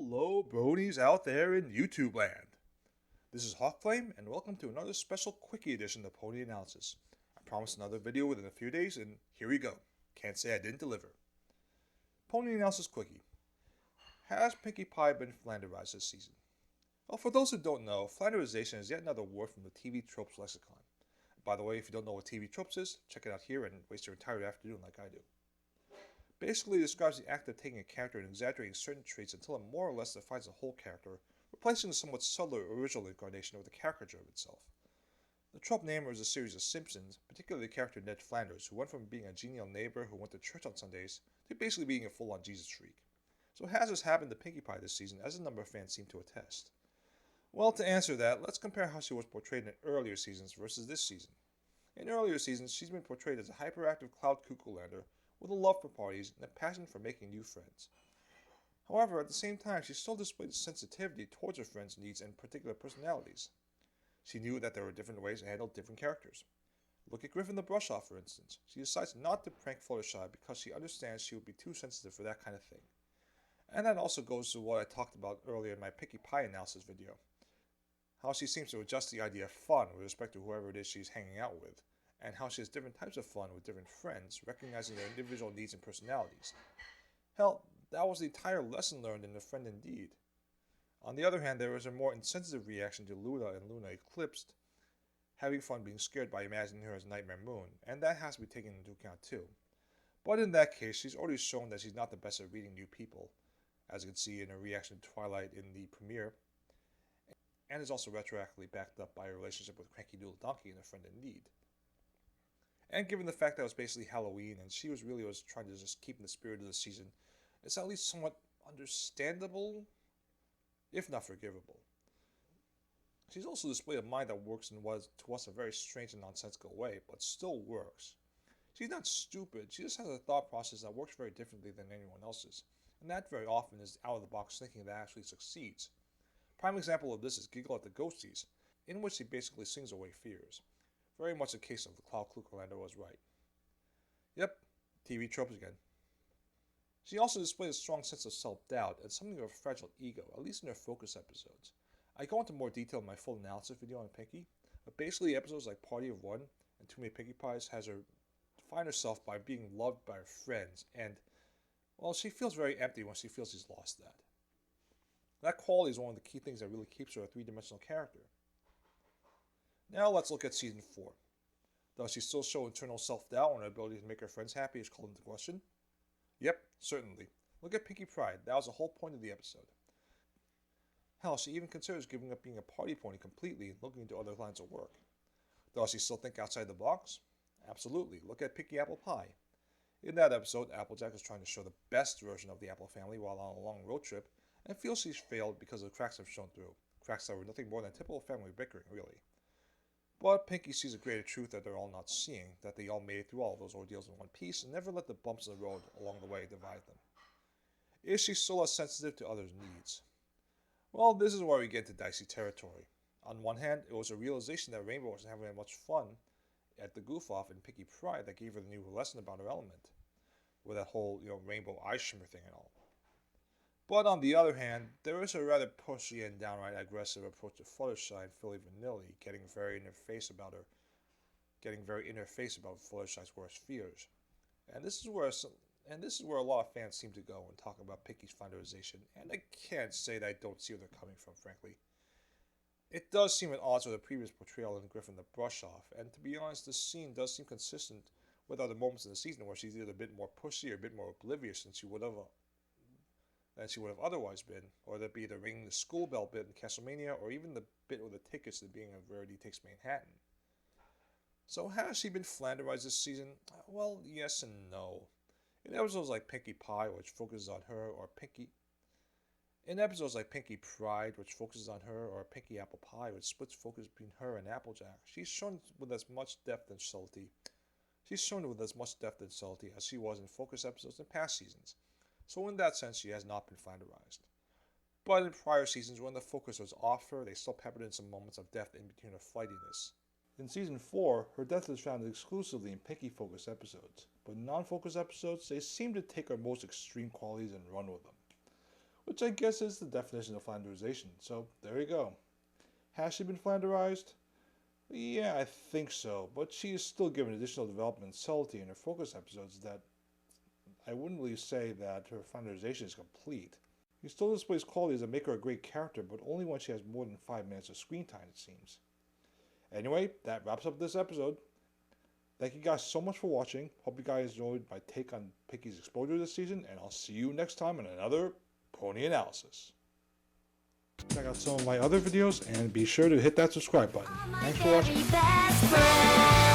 Hello, bronies out there in YouTube land. This is Hawkflame, and welcome to another special Quickie edition of Pony Analysis. I promised another video within a few days, and here we go. Can't say I didn't deliver. Pony Analysis Quickie. Has Pinkie Pie been Flanderized this season? Well, for those who don't know, Flanderization is yet another word from the TV tropes lexicon. By the way, if you don't know what TV tropes is, check it out here and waste your entire afternoon like I do. Basically, it describes the act of taking a character and exaggerating certain traits until it more or less defines the whole character, replacing the somewhat subtler original incarnation of the caricature of itself. The trope namer is a series of Simpsons, particularly the character Ned Flanders, who went from being a genial neighbor who went to church on Sundays to basically being a full-on Jesus freak. So has this happened to Pinkie Pie this season, as a number of fans seem to attest? Well, to answer that, let's compare how she was portrayed in earlier seasons versus this season. In earlier seasons, she's been portrayed as a hyperactive cloud cuckoo lander with a love for parties and a passion for making new friends. However, at the same time, she still displayed sensitivity towards her friends' needs and particular personalities. She knew that there were different ways to handle different characters. Look at Griffin the Brush-Off, for instance. She decides not to prank Fluttershy because she understands she would be too sensitive for that kind of thing. And that also goes to what I talked about earlier in my Pinkie Pie analysis video. How she seems to adjust the idea of fun with respect to whoever it is she's hanging out with, and how she has different types of fun with different friends, recognizing their individual needs and personalities. Hell, that was the entire lesson learned in A Friend Indeed. On the other hand, there was a more insensitive reaction to Luna and Luna Eclipsed, having fun being scared by imagining her as Nightmare Moon, and that has to be taken into account too. But in that case, she's already shown that she's not the best at reading new people, as you can see in her reaction to Twilight in the premiere, and is also retroactively backed up by her relationship with Cranky Doodle Donkey in A Friend Indeed. And given the fact that it was basically Halloween and she was trying to just keep in the spirit of the season, it's at least somewhat understandable, if not forgivable. She's also displayed a mind that works in what is to us a very strange and nonsensical way, but still works. She's not stupid, she just has a thought process that works very differently than anyone else's, and that very often is out-of-the-box thinking that actually succeeds. Prime example of this is Giggle at the Ghosties, in which she basically sings away fears. Very much a case of the Cloud Klukerlander was right. Yep, TV tropes again. She also displayed a strong sense of self-doubt and something of a fragile ego, at least in her focus episodes. I go into more detail in my full analysis video on Pinkie, but basically episodes like Party of One and Too Many Pinkie Pies has her define herself by being loved by her friends, and, well, she feels very empty when she feels she's lost that. That quality is one of the key things that really keeps her a three-dimensional character. Now let's look at Season 4. Does she still show internal self-doubt when her ability to make her friends happy is called into question? Yep, certainly. Look at Pinkie Pride, that was the whole point of the episode. Hell, she even considers giving up being a party pony completely and looking into other lines of work. Does she still think outside the box? Absolutely. Look at Pinkie Apple Pie. In that episode, Applejack is trying to show the best version of the Apple family while on a long road trip, and feels she's failed because the cracks have shown through. Cracks that were nothing more than typical family bickering, really. But Pinkie sees a greater truth that they're all not seeing, that they all made it through all of those ordeals in one piece and never let the bumps in the road along the way divide them. Is she still as sensitive to others' needs? Well, this is where we get into dicey territory. On one hand, it was a realization that Rainbow wasn't having much fun at the goof-off in Pinkie Pride that gave her the new lesson about her element, with that whole, rainbow eye shimmer thing and all. But on the other hand, there is a rather pushy and downright aggressive approach to Fluttershy and Philly Vanilli, getting very in her face about Fluttershy's worst fears. And this is where a lot of fans seem to go when talking about Pinkie's Flanderization, and I can't say that I don't see where they're coming from, frankly. It does seem at odds with the previous portrayal in Griffin the Brush-Off, and to be honest, this scene does seem consistent with other moments in the season where she's either a bit more pushy or a bit more oblivious than she would have otherwise been, or that be the ringing the school bell bit in Castlemania, or even the bit with the tickets to being a Rarity Takes Manhattan. So has she been Flanderized this season? Well, yes and no. In episodes like Pinkie Pie, which focuses on her, or Pinkie Pride, which focuses on her, or Pinkie Apple Pie, which splits focus between her and Applejack, she's shown with as much depth and subtlety as she was in focus episodes in past seasons. So in that sense, she has not been Flanderized. But in prior seasons, when the focus was off her, they still peppered in some moments of depth in between her flightiness. In Season 4, her depth is found exclusively in Pinkie-focused episodes, but in non-focus episodes, they seem to take her most extreme qualities and run with them. which I guess is the definition of Flanderization. So there you go. Has she been Flanderized? Yeah, I think so, but she is still given additional development and subtlety in her focus episodes that I wouldn't really say that her Flanderization is complete. She still displays qualities that make her a great character, but only when she has more than 5 minutes of screen time, it seems. Anyway, that wraps up this episode. Thank you guys so much for watching. Hope you guys enjoyed my take on Pinkie's exposure this season, and I'll see you next time in another Pony Analysis. Check out some of my other videos, and be sure to hit that subscribe button. Thanks for watching.